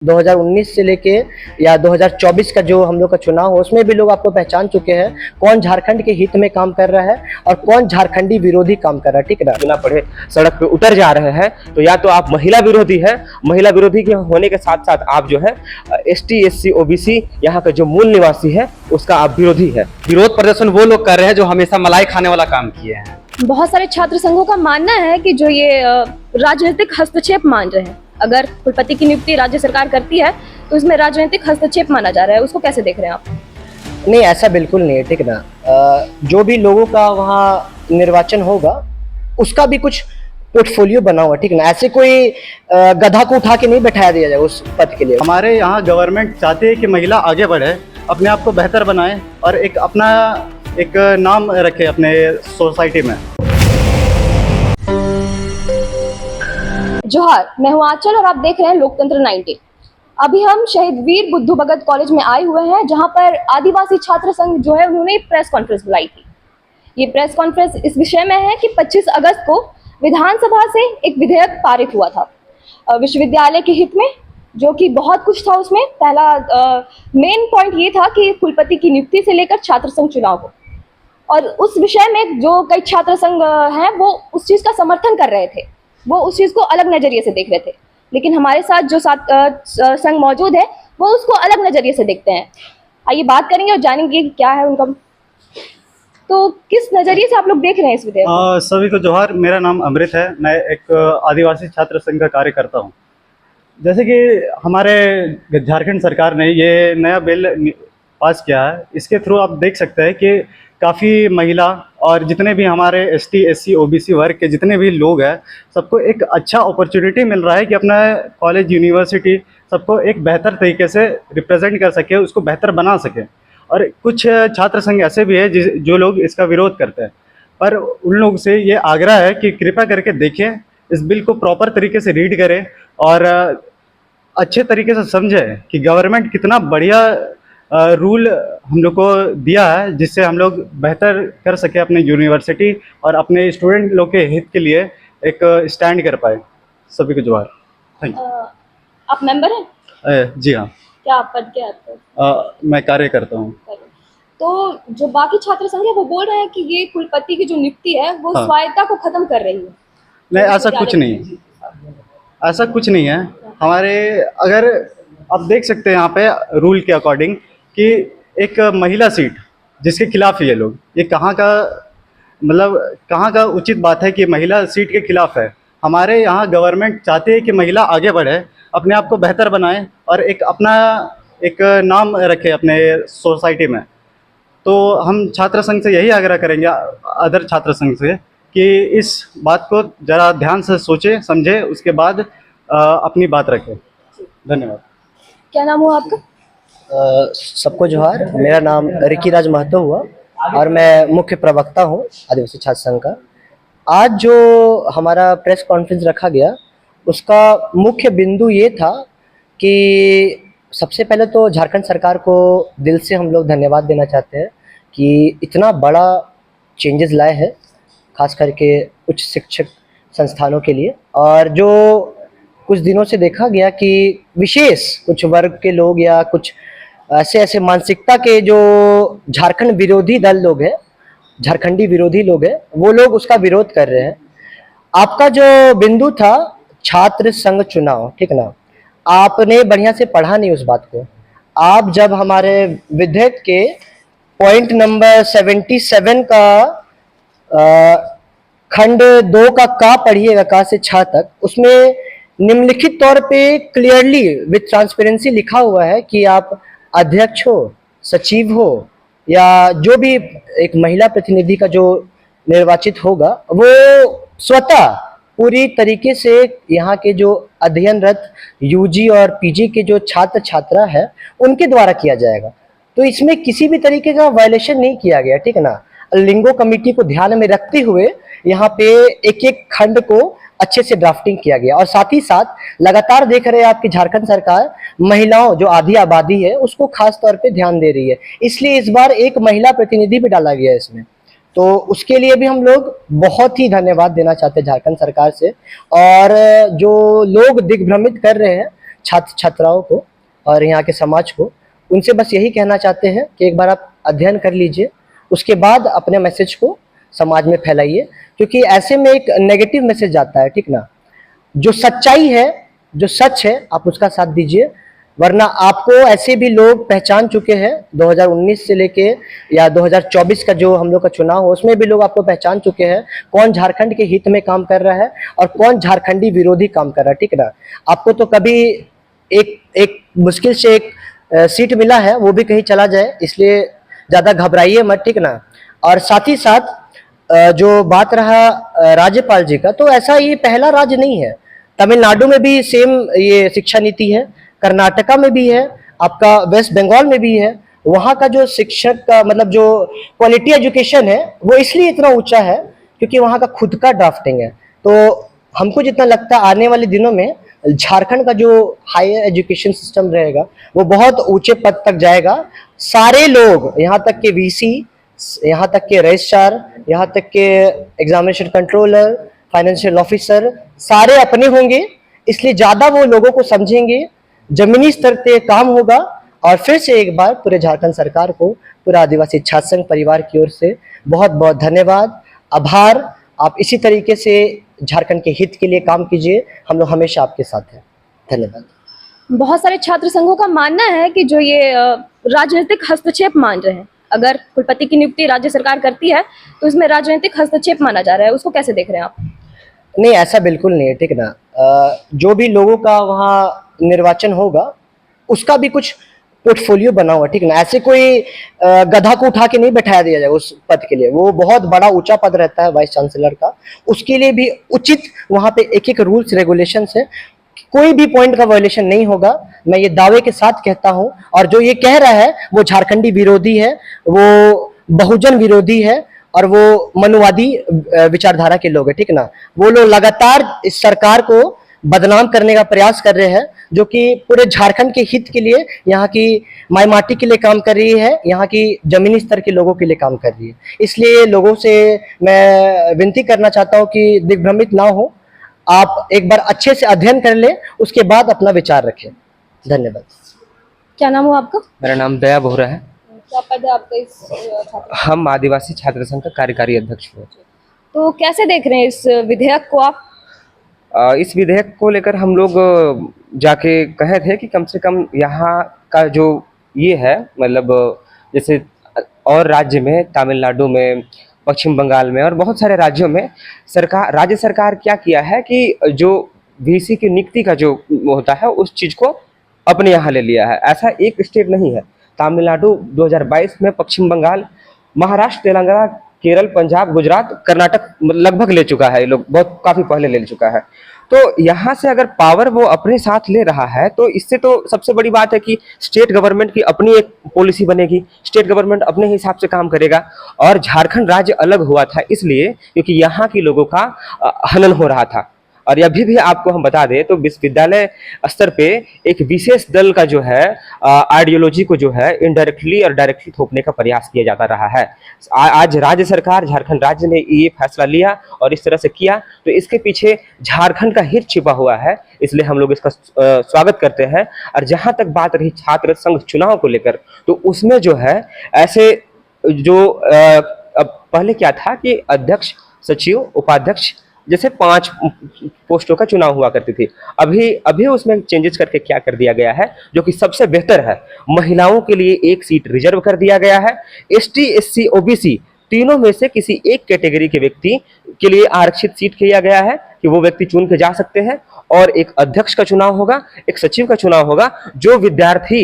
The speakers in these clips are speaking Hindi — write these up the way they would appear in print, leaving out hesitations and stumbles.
2019 से लेके या 2024 का जो हम लोग का चुनाव हो, उसमें भी लोग आपको पहचान चुके हैं कौन झारखंड के हित में काम कर रहा है और कौन झारखंडी विरोधी काम कर रहा है। ठीक है ना। बिना पढ़े सड़क पे उतर जा रहे हैं तो या तो आप महिला विरोधी है, महिला विरोधी के होने के साथ साथ आप जो है एसटी एससी ओबीसी यहाँ का जो मूल निवासी है उसका आप विरोधी है। विरोध प्रदर्शन वो लोग कर रहे हैं जो हमेशा मलाई खाने वाला काम किए हैं। बहुत सारे छात्र संघों का मानना है कि जो ये राजनीतिक हस्तक्षेप मान रहे हैं, अगर कुलपति की नियुक्ति राज्य सरकार करती है तो इसमें राजनीतिक हस्तक्षेप माना जा रहा है। उसको कैसे देख रहे हैं आप? नहीं, ऐसा बिल्कुल नहीं है। ठीक ना। जो भी लोगों का वहाँ निर्वाचन होगा उसका भी कुछ पोर्टफोलियो बना हुआ। ठीक ना। ऐसे कोई गधा को उठा के नहीं बैठाया दिया जाए उस पद के लिए। हमारे यहाँ गवर्नमेंट चाहती है कि महिला आगे बढ़े, अपने आप को बेहतर बनाए और एक अपना एक नाम रखे अपने सोसाइटी में। जोहार, मैं हूं आंचल और आप देख रहे हैं लोकतंत्र 90। अभी हम शहीद वीर बुद्धू भगत कॉलेज में आए हुए हैं, जहां पर आदिवासी छात्र संघ जो है उन्होंने प्रेस कॉन्फ्रेंस बुलाई थी। ये प्रेस कॉन्फ्रेंस इस विषय में है कि 25 अगस्त को विधानसभा से एक विधेयक पारित हुआ था विश्वविद्यालय के हित में, जो कि बहुत कुछ था उसमें। पहला मेन पॉइंट ये था कि कुलपति की नियुक्ति से लेकर छात्र संघ चुनाव को, और उस विषय में जो कई छात्र संघ हैं वो उस चीज़ का समर्थन कर रहे थे, वो उस चीज़ को अलग नज़रिए से देख रहे थे। लेकिन हमारे साथ जो संघ मौजूद है वो उसको अलग नज़रिए से देखते हैं। आइए बात करेंगे और जानेंगे कि क्या है उनका। तो किस नज़रिए से आप लोग देख रहे हैं इस विधेयक को? सभी को जोहार, मेरा नाम अमृत है, मैं एक आदिवासी छात्र संघ का कार्य करता हूँ। जैसे कि हमारे झारखंड सरकार ने ये नया बिल पास किया है, इसके थ्रू आप देख सकते हैं कि काफ़ी महिला और जितने भी हमारे एसटी एससी ओबीसी वर्ग के जितने भी लोग हैं, सबको एक अच्छा अपॉर्चुनिटी मिल रहा है कि अपना कॉलेज यूनिवर्सिटी सबको एक बेहतर तरीके से रिप्रेजेंट कर सके, उसको बेहतर बना सके। और कुछ छात्र संघ ऐसे भी है जो लोग इसका विरोध करते हैं, पर उन लोग से ये आग्रह है कि कृपया करके देखें, इस बिल को प्रॉपर तरीके से रीड करें और अच्छे तरीके से समझें कि गवर्नमेंट कितना बढ़िया रूल हम लोग को दिया है, जिससे हम लोग बेहतर कर सके अपने यूनिवर्सिटी और अपने स्टूडेंट लोग के हित के लिए एक स्टैंड कर पाए। सभी को जोहार। Thank you. आप मेंबर हैं? जी हाँ। क्या आप पद के आपको? मैं कार्य करता हूँ। तो जो बाकी छात्र संघ है वो बोल रहे हैं कि ये कुलपति की जो नियुक्ति है वो हाँ। स्वायत्ता को खत्म कर रही है। नहीं, ऐसा कुछ नहीं है, ऐसा कुछ नहीं है। हमारे अगर आप देख सकते हैं यहाँ पे रूल के अकॉर्डिंग कि एक महिला सीट जिसके खिलाफ ये लोग, ये कहाँ का मतलब कहाँ का उचित बात है कि महिला सीट के खिलाफ है। हमारे यहाँ गवर्नमेंट चाहती है कि महिला आगे बढ़े, अपने आप को बेहतर बनाए और एक अपना एक नाम रखे अपने सोसाइटी में। तो हम छात्र संघ से यही आग्रह करेंगे, अदर छात्र संघ से, कि इस बात को ज़रा ध्यान से सोचे समझे, उसके बाद अपनी बात रखें। धन्यवाद। क्या नाम हुआ आपका? सबको जोहार, मेरा नाम रिकी राज महतो हुआ और मैं मुख्य प्रवक्ता हूँ आदिवासी छात्र संघ का। आज जो हमारा प्रेस कॉन्फ्रेंस रखा गया उसका मुख्य बिंदु ये था कि सबसे पहले तो झारखंड सरकार को दिल से हम लोग धन्यवाद देना चाहते हैं कि इतना बड़ा चेंजेस लाए हैं, खास करके उच्च शिक्षक संस्थानों के लिए। और जो कुछ दिनों से देखा गया कि विशेष कुछ वर्ग के लोग या कुछ ऐसे मानसिकता के जो झारखंड विरोधी दल लोग हैं, झारखंडी विरोधी लोग हैं, वो लोग उसका विरोध कर रहे हैं। आपका जो बिंदु था छात्र संघ चुनाव, ठीक ना, आपने बढ़िया से पढ़ा नहीं उस बात को। आप जब हमारे विधेयक के पॉइंट नंबर 77 का खंड 2 का पढ़िएगा, का से छ तक, उसमें निम्नलिखित तौर पे क्लियरली विद ट्रांसपेरेंसी लिखा हुआ है कि आप अध्यक्ष हो, सचिव हो या जो भी एक महिला प्रतिनिधि का जो निर्वाचित होगा वो स्वतः पूरी तरीके से यहाँ के जो अध्ययनरत यूजी और पीजी के जो छात्र छात्रा है उनके द्वारा किया जाएगा। तो इसमें किसी भी तरीके का वायलेशन नहीं किया गया, ठीक है ना। लिंगो कमेटी को ध्यान में रखते हुए यहाँ पे एक एक खंड को अच्छे से ड्राफ्टिंग किया गया। और साथ ही साथ लगातार देख रहे हैं आपकी झारखंड सरकार महिलाओं जो आधी आबादी है उसको खास तौर पे ध्यान दे रही है, इसलिए इस बार एक महिला प्रतिनिधि भी डाला गया है इसमें। तो उसके लिए भी हम लोग बहुत ही धन्यवाद देना चाहते हैं झारखंड सरकार से। और जो लोग दिग्भ्रमित कर रहे हैं छात्र छात्राओं को और यहाँ के समाज को, उनसे बस यही कहना चाहते हैं कि एक बार आप अध्ययन कर लीजिए, उसके बाद अपने मैसेज को समाज में फैलाइए, क्योंकि ऐसे में एक नेगेटिव मैसेज जाता है, ठीक ना। जो सच्चाई है, जो सच है, आप उसका साथ दीजिए, वरना आपको ऐसे भी लोग पहचान चुके हैं 2019 से लेके या 2024 का जो हम लोग का चुनाव हो, उसमें भी लोग आपको पहचान चुके हैं कौन झारखंड के हित में काम कर रहा है और कौन झारखंडी विरोधी काम कर रहा है, ठीक ना। आपको तो कभी एक मुश्किल से एक सीट मिला है, वो भी कहीं चला जाए, इसलिए ज़्यादा घबराइए मत, ठीक ना। और साथ ही साथ जो बात रहा राज्यपाल जी का, तो ऐसा ये पहला राज्य नहीं है। तमिलनाडु में भी सेम ये शिक्षा नीति है, कर्नाटका में भी है, आपका वेस्ट बंगाल में भी है। वहाँ का जो शिक्षक का मतलब जो क्वालिटी एजुकेशन है वो इसलिए इतना ऊंचा है क्योंकि वहाँ का खुद का ड्राफ्टिंग है। तो हमको जितना लगता है आने वाले दिनों में झारखंड का जो हायर एजुकेशन सिस्टम रहेगा वो बहुत ऊंचे पद तक जाएगा। सारे लोग, यहाँ तक के वीसी, यहाँ तक के रजिस्ट्रार, यहाँ तक के एग्जामिनेशन कंट्रोलर, फाइनेंशियल ऑफिसर, सारे अपने होंगे, इसलिए ज़्यादा वो लोगों को समझेंगे, जमीनी स्तर पे काम होगा। और फिर से एक बार पूरे झारखंड सरकार को, पूरा आदिवासी छात्र संघ परिवार की ओर से बहुत बहुत धन्यवाद, आभार। आप इसी तरीके से झारखंड के हित के लिए काम कीजिए, हम लोग हमेशा आपके साथ हैं। धन्यवाद। बहुत सारे छात्र संघों का मानना है कि जो ये राजनीतिक हस्तक्षेप मान रहे हैं, अगर कुलपति की नियुक्ति राज्य सरकार करती है तो इसमें राजनीतिक हस्तक्षेप माना जा रहा है, उसको कैसे देख रहे हैं आप? नहीं, ऐसा बिल्कुल नहीं है, ठीक ना। जो भी लोगों का वहाँ निर्वाचन होगा उसका भी कुछ पोर्टफोलियो बना हुआ, ठीक ना। ऐसे कोई गधा को उठा के नहीं बैठाया दिया जाए उस पद के लिए, वो बहुत बड़ा ऊंचा पद रहता है वाइस चांसलर का, उसके लिए भी उचित वहाँ पे एक एक रूल्स रेगुलेशंस है, कोई भी पॉइंट का वायलेशन नहीं होगा, मैं ये दावे के साथ कहता हूँ। और जो ये कह रहा है वो झारखंडी विरोधी है, वो बहुजन विरोधी है और वो मनुवादी विचारधारा के लोग हैं, ठीक ना। वो लोग लगातार इस सरकार को बदनाम करने का प्रयास कर रहे हैं, जो कि पूरे झारखंड के हित के लिए, यहाँ की माई माटी के लिए काम कर रही है, यहाँ की जमीनी स्तर के लोगों के लिए काम कर रही है। इसलिए लोगों से मैं विनती करना चाहता हूँ कि दिग्भ्रमित ना हो, आप एक बार अच्छे से अध्ययन कर लें, उसके बाद अपना विचार रखें। धन्यवाद। क्या नाम हो आपका? मेरा नाम दया बोहरा है। क्या पद है आपका इस छात्र? हम आदिवासी छात्र संघ का कार्यकारी अध्यक्ष हुए। तो कैसे देख रहे हैं इस विधेयक को आप? इस विधेयक को लेकर हम लोग जाके कहे थे कि कम से कम यहाँ का जो ये है, मतलब जैसे और राज्य में, तमिलनाडु में, पश्चिम बंगाल में और बहुत सारे राज्यों में राज्य सरकार क्या किया है कि जो वीसी की नियुक्ति का जो होता है उस चीज़ को अपने यहाँ ले लिया है। ऐसा एक स्टेट नहीं है। तमिलनाडु 2022 में, पश्चिम बंगाल, महाराष्ट्र, तेलंगाना, केरल, पंजाब, गुजरात, कर्नाटक लगभग ले चुका है, ये लोग बहुत काफ़ी पहले ले चुका है। तो यहाँ से अगर पावर वो अपने साथ ले रहा है तो इससे तो सबसे बड़ी बात है कि स्टेट गवर्नमेंट की अपनी एक पॉलिसी बनेगी, स्टेट गवर्नमेंट अपने हिसाब से काम करेगा। और झारखंड राज्य अलग हुआ था इसलिए क्योंकि यहाँ के लोगों का हनन हो रहा था। और अभी भी आपको हम बता दें तो विश्वविद्यालय स्तर पे एक विशेष दल का जो है आइडियोलॉजी को जो है इनडायरेक्टली और डायरेक्टली थोपने का प्रयास किया जाता रहा है। आज राज्य सरकार, झारखंड राज्य ने ये फैसला लिया और इस तरह से किया, तो इसके पीछे झारखंड का हित छिपा हुआ है, इसलिए हम लोग इसका स्वागत करते हैं। और जहाँ तक बात रही छात्र संघ चुनाव को लेकर, तो उसमें जो है ऐसे जो अब पहले क्या था कि अध्यक्ष, सचिव, उपाध्यक्ष जैसे 5 पोस्टों का चुनाव हुआ करती थी। अभी उसमें चेंजेस करके क्या कर दिया गया है जो कि सबसे बेहतर है, महिलाओं के लिए 1 सीट रिजर्व कर दिया गया है। एसटी, एससी, ओबीसी तीनों में से किसी एक कैटेगरी के व्यक्ति के लिए आरक्षित सीट किया गया है कि वो व्यक्ति चुन के जा सकते हैं। और एक अध्यक्ष का चुनाव होगा, एक सचिव का चुनाव होगा। जो विद्यार्थी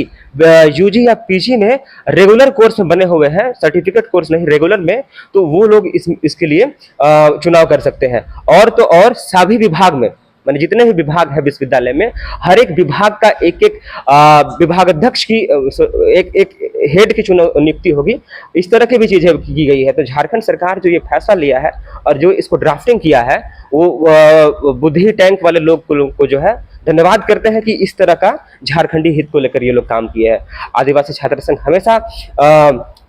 यूजी या पीजी में रेगुलर कोर्स में बने हुए हैं, सर्टिफिकेट कोर्स नहीं रेगुलर में, तो वो लोग इसके लिए चुनाव कर सकते हैं। और तो और सभी विभाग में, माने जितने भी विभाग है विश्वविद्यालय में, हर एक विभाग का एक विभागाध्यक्ष की एक हेड की नियुक्ति होगी। इस तरह की भी चीजें की गई है। तो झारखंड सरकार जो ये फैसला लिया है और जो इसको ड्राफ्टिंग किया है, वो बुद्धि टैंक वाले लोग को जो है धन्यवाद करते हैं कि इस तरह का झारखंडी हित को लेकर ये लोग काम किए हैं। आदिवासी छात्र संघ हमेशा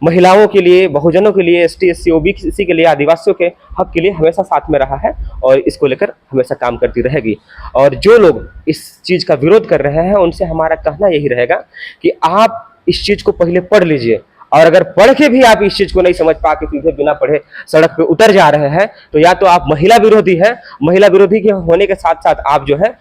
महिलाओं के लिए, बहुजनों के लिए, एसटी एससी ओबीसी के लिए, आदिवासियों के हक के लिए हमेशा साथ में रहा है और इसको लेकर हमेशा काम करती रहेगी। और जो लोग इस चीज़ का विरोध कर रहे हैं उनसे हमारा कहना यही रहेगा कि आप इस चीज़ को पहले पढ़ लीजिए, और अगर पढ़ के भी आप इस चीज़ को नहीं समझ पा के सीधे बिना पढ़े सड़क पे उतर जा रहे हैं तो या तो आप महिला विरोधी हैं, महिला विरोधी के होने के साथ साथ आप जो है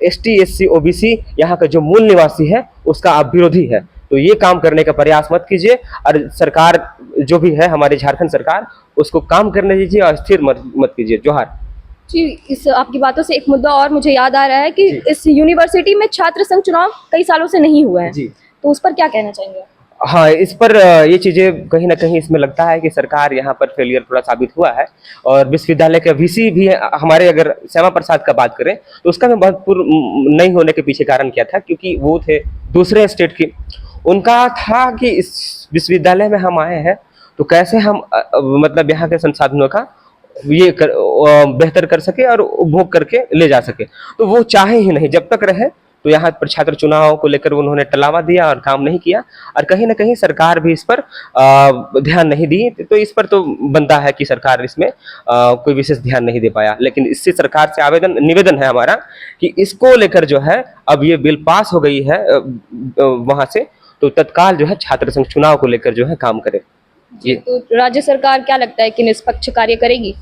एसटी एससी ओबीसी यहाँ का जो मूल निवासी है उसका आप विरोधी है। तो ये काम करने का प्रयास मत कीजिए, और सरकार जो भी है हमारी झारखंड सरकार उसको काम करने दीजिए और स्थिर मत कीजिए। जोहार जी, इस आपकी बातों से एक मुद्दा और मुझे याद आ रहा है कि इस यूनिवर्सिटी में छात्र संघ चुनाव कई सालों से नहीं हुआ है, जी। तो उस पर क्या कहना चाहेंगे? हाँ, इस पर ये चीज़ें कहीं ना कहीं इसमें लगता है कि सरकार यहाँ पर फेलियर थोड़ा साबित हुआ है। और विश्वविद्यालय के वीसी भी हमारे, अगर श्यामा प्रसाद का बात करें तो उसका भी बहुत नहीं होने के पीछे कारण क्या था, क्योंकि वो थे दूसरे स्टेट की। उनका था कि इस विश्वविद्यालय में हम आए हैं तो कैसे हम मतलब यहाँ के संसाधनों का बेहतर कर सके और उपभोग करके ले जा सके। तो वो चाहे ही नहीं, जब तक रहे तो यहाँ पर छात्र चुनाव को लेकर उन्होंने टलावा दिया और काम नहीं किया, और कहीं ना कहीं सरकार भी इस पर ध्यान नहीं दी। तो इस पर तो बनता है कि सरकार इसमें कोई विशेष ध्यान नहीं दे पाया। लेकिन इससे सरकार से निवेदन है हमारा कि इसको लेकर जो है अब ये बिल पास हो गई है वहाँ से, तो तत्काल जो है छात्र संघ चुनाव को लेकर जो है काम करे। ये तो राज्य सरकार क्या लगता है कि निष्पक्ष कार्य करेगी?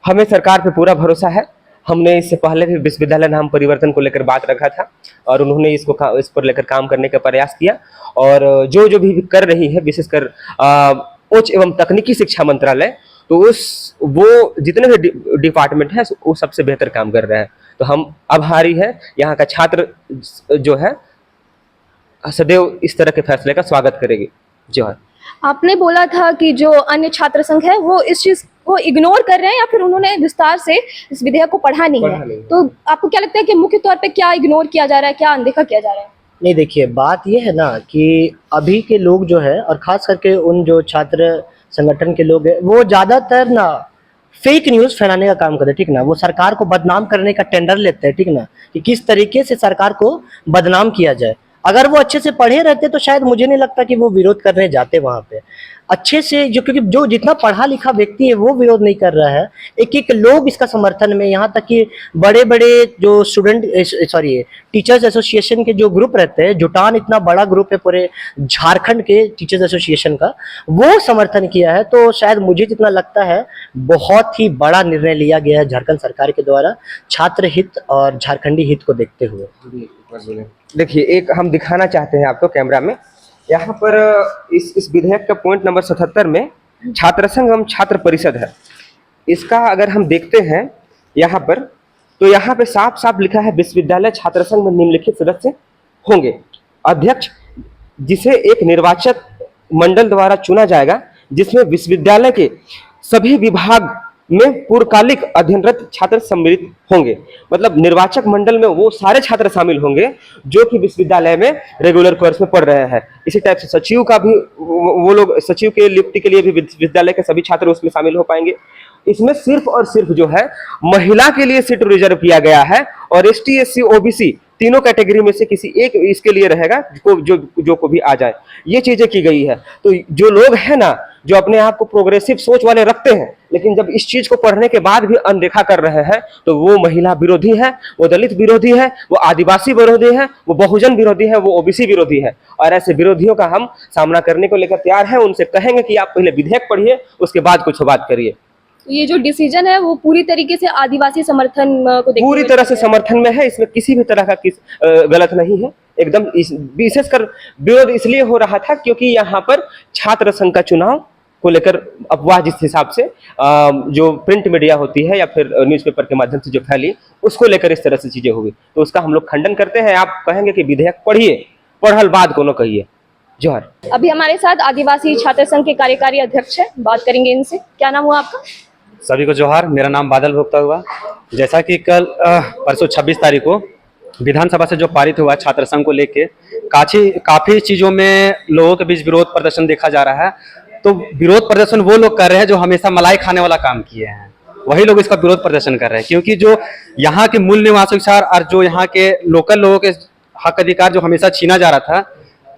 हमें सरकार पे पूरा भरोसा है। हमने इससे पहले भी विश्वविद्यालय नाम परिवर्तन को लेकर बात रखा था और उन्होंने इस पर लेकर काम करने का प्रयास किया। और जो भी कर रही है, विशेषकर उच्च एवं तकनीकी शिक्षा मंत्रालय, तो वो जितने भी डिपार्टमेंट है वो सबसे बेहतर काम कर रहे हैं। तो हम आभारी है, यहाँ का छात्र जो है सदैव इस तरह के फैसले का स्वागत करेगी। जोहार। आपने बोला था कि जो अन्य छात्र संघ है वो इस चीज को इग्नोर कर रहे हैं या फिर उन्होंने विस्तार से इस विधेयक को पढ़ा नहीं है, तो आपको क्या लगता है कि मुख्य तौर पे क्या इग्नोर किया जा रहा है, क्या अनदेखा किया जा रहा है? नहीं, देखिए बात ये है ना कि अभी के लोग जो है, और खास करके उन जो छात्र संगठन के लोग हैं, वो ज़्यादातर ना फेक न्यूज़ फैलाने का काम करते हैं, ठीक ना। वो सरकार को बदनाम करने का टेंडर लेते हैं, ठीक ना, कि किस तरीके से सरकार को बदनाम किया जाए। अगर वो अच्छे से पढ़े रहते तो शायद मुझे नहीं लगता कि वो विरोध करने जाते वहाँ पे अच्छे से। जो क्योंकि जो जितना पढ़ा लिखा व्यक्ति है वो विरोध नहीं कर रहा है, एक एक लोग इसका समर्थन में, यहाँ तक कि बड़े बड़े जो टीचर्स एसोसिएशन के जो ग्रुप रहते हैं, जुटान इतना बड़ा ग्रुप है पूरे झारखंड के टीचर्स एसोसिएशन का, वो समर्थन किया है। तो शायद मुझे जितना लगता है बहुत ही बड़ा निर्णय लिया गया है झारखंड सरकार के द्वारा छात्र हित और झारखंडी हित को देखते हुए। देखिए, एक हम दिखाना चाहते हैं आपको कैमरा में, यहाँ पर इस विधेयक का पॉइंट नंबर 77 में छात्र संघ एवं छात्र परिषद है। इसका अगर हम देखते हैं यहाँ पर, तो यहाँ पे साफ साफ लिखा है विश्वविद्यालय छात्र संघ में निम्नलिखित सदस्य होंगे। अध्यक्ष, जिसे एक निर्वाचक मंडल द्वारा चुना जाएगा, जिसमें विश्वविद्यालय के सभी विभाग में पूर्वकालिक अध्ययनरत छात्र सम्मिलित होंगे। मतलब निर्वाचक मंडल में वो सारे छात्र शामिल होंगे जो कि विश्वविद्यालय में रेगुलर कोर्स में पढ़ रहे हैं। इसी टाइप से सचिव का भी, वो लोग सचिव के नियुक्ति के लिए भी विश्वविद्यालय के सभी छात्र उसमें शामिल हो पाएंगे। इसमें सिर्फ और सिर्फ जो है महिला के लिए सीट रिजर्व किया गया है, और एसटी एससी ओबीसी तीनों कैटेगरी में से किसी एक इसके लिए रहेगा, जो को भी आ जाए। ये चीजें की गई है। तो जो लोग हैं ना, जो अपने आप को प्रोग्रेसिव सोच वाले रखते हैं, लेकिन जब इस चीज को पढ़ने के बाद भी अनदेखा कर रहे हैं, तो वो महिला विरोधी है, वो दलित विरोधी है, वो आदिवासी विरोधी है, वो बहुजन विरोधी है, वो ओबीसी विरोधी है। और ऐसे विरोधियों का हम सामना करने को लेकर तैयार है। उनसे कहेंगे कि आप पहले विधेयक पढ़िए, उसके बाद कुछ बात करिए। ये जो डिसीजन है वो पूरी तरीके से आदिवासी समर्थन को देखते पूरी हुए तरह से समर्थन में है। इसमें किसी भी तरह का गलत नहीं है। एकदम विशेषकर विरोध इसलिए हो रहा था क्योंकि यहाँ पर छात्र संघ का चुनाव को लेकर अफवाह जिस हिसाब से जो प्रिंट मीडिया होती है या फिर न्यूज़पेपर के माध्यम से जो फैली, उसको लेकर इस तरह से चीजें हुई। तो उसका हम लोग खंडन करते हैं। आप कहेंगे कि विधेयक पढ़िए, पढ़ल बाद कोनो कहिए। जोहार। अभी हमारे साथ आदिवासी छात्र संघ के कार्यकारी अध्यक्ष है, बात करेंगे इनसे। क्या नाम हुआ आपका? सभी को जोहार। मेरा नाम बादल भुगता हुआ। जैसा कि कल परसों 26 तारीख को विधानसभा से जो पारित हुआ छात्र संघ को लेके, काफ़ी चीज़ों में लोगों के बीच विरोध प्रदर्शन देखा जा रहा है। तो विरोध प्रदर्शन वो लोग कर रहे हैं जो हमेशा मलाई खाने वाला काम किए हैं, वही लोग इसका विरोध प्रदर्शन कर रहे हैं। क्योंकि जो यहाँ के मूल निवासियों और जो यहाँ के लोकल लोगों के हक अधिकार जो हमेशा छीना जा रहा था,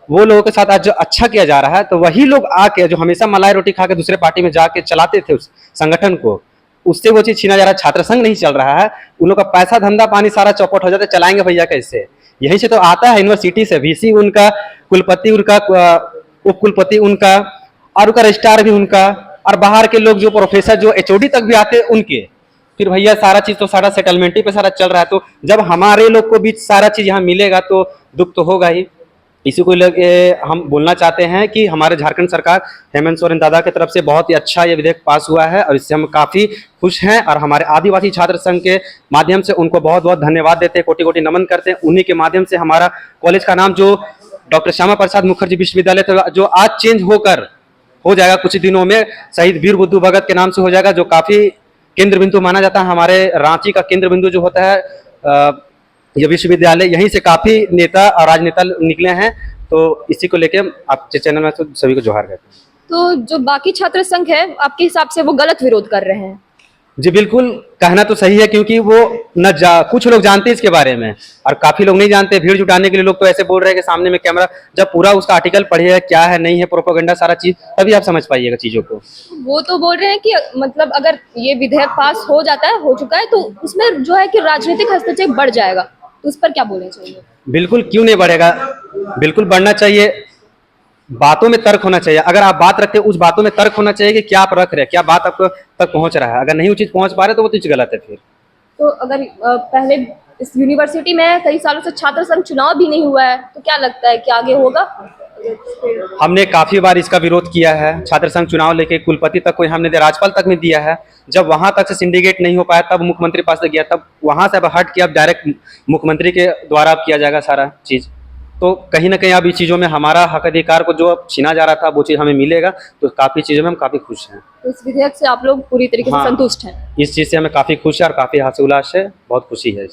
वो लोगों के साथ आज जो अच्छा किया जा रहा है, तो वही लोग आके जो हमेशा मलाई रोटी खा के दूसरे पार्टी में जाके चलाते थे उस संगठन को, उससे वो चीज छीना जा रहा है। छात्र संघ नहीं चल रहा है, उन लोग का पैसा धंधा पानी सारा चौपट हो जाता है, चलाएंगे भैया कैसे? यहीं से तो आता है, यूनिवर्सिटी से वीसी उनका, कुलपति उनका, उप कुलपति उनका, और उनका रजिस्ट्रार भी उनका, और बाहर के लोग जो प्रोफेसर जो एचओडी तक भी आते हैं उनके। फिर भैया सारा चीज तो सारा सेटलमेंट ही पे सारा चल रहा है, तो जब हमारे लोग को बीच सारा चीज यहाँ मिलेगा तो दुख तो होगा ही। इसी को लेके हम बोलना चाहते हैं कि हमारे झारखंड सरकार हेमंत सोरेन दादा की तरफ से बहुत ही अच्छा ये विधेयक पास हुआ है, और इससे हम काफ़ी खुश हैं, और हमारे आदिवासी छात्र संघ के माध्यम से उनको बहुत बहुत धन्यवाद देते हैं, कोटि कोटि नमन करते हैं। उन्हीं के माध्यम से हमारा कॉलेज का नाम जो डॉक्टर श्यामा प्रसाद मुखर्जी विश्वविद्यालय था, जो आज चेंज होकर हो जाएगा कुछ दिनों में, शहीद वीर बुद्धू भगत के नाम से हो जाएगा, जो काफ़ी केंद्र बिंदु माना जाता है। हमारे रांची का केंद्र बिंदु जो होता है ये विश्वविद्यालय, यहीं से काफ़ी नेता और राजनेता निकले हैं। तो इसी को लेके आपके चैनल में तो सभी को जोहार कहते हैं। तो जो बाकी छात्र संघ है, आपके हिसाब से वो गलत विरोध कर रहे हैं? जी बिल्कुल, कहना तो सही है, क्योंकि वो कुछ लोग जानते हैं इसके बारे में, और काफी लोग नहीं जानते। भीड़ जुटाने के लिए लोग तो ऐसे बोल रहे हैं कि सामने में कैमरा, जब पूरा उसका आर्टिकल पढ़िएगा क्या है नहीं है, प्रोपेगेंडा सारा चीज, तभी आप समझ पाइएगा चीजों को। वो तो बोल रहे हैं कि मतलब अगर ये विधेयक पास हो जाता है, हो चुका है, तो उसमें जो है कि राजनीतिक हस्तक्षेप बढ़ जाएगा, तो उस पर क्या बोलना चाहिए? बिल्कुल, क्यों नहीं बढ़ेगा, बिल्कुल बढ़ना चाहिए। बातों में तर्क होना चाहिए। अगर आप बात रखते हैं, उस बातों में तर्क होना चाहिए कि क्या आप रख रहे हैं, क्या बात आपको तक पहुंच रहा है। अगर नहीं वो चीज पहुंच पा रहे तो वो चीज गलत है फिर। तो अगर पहले इस यूनिवर्सिटी में कई सालों से छात्र संघ चुनाव भी नहीं हुआ है, तो क्या लगता है कि आगे होगा? हमने काफी बार इसका विरोध किया है, छात्र संघ चुनाव लेके कुलपति तक कोई हमने राज्यपाल तक में दिया है। जब वहां तक से सिंडिकेट नहीं हो पाया तब मुख्यमंत्री पास तक गया, तब वहां से अब हट के अब डायरेक्ट मुख्यमंत्री के द्वारा किया जाएगा सारा चीज। तो कहीं ना कहीं अब इस चीज़ों में हमारा हक अधिकार को जो अब छीना जा रहा था वो चीज़ हमें मिलेगा, तो काफ़ी चीज़ों में हम काफ़ी खुश हैं। तो इस विधेयक से आप लोग पूरी तरीके से हाँ, संतुष्ट हैं? इस चीज़ से हमें काफ़ी खुश है और काफ़ी हर्ष उल्लास है, बहुत खुशी है।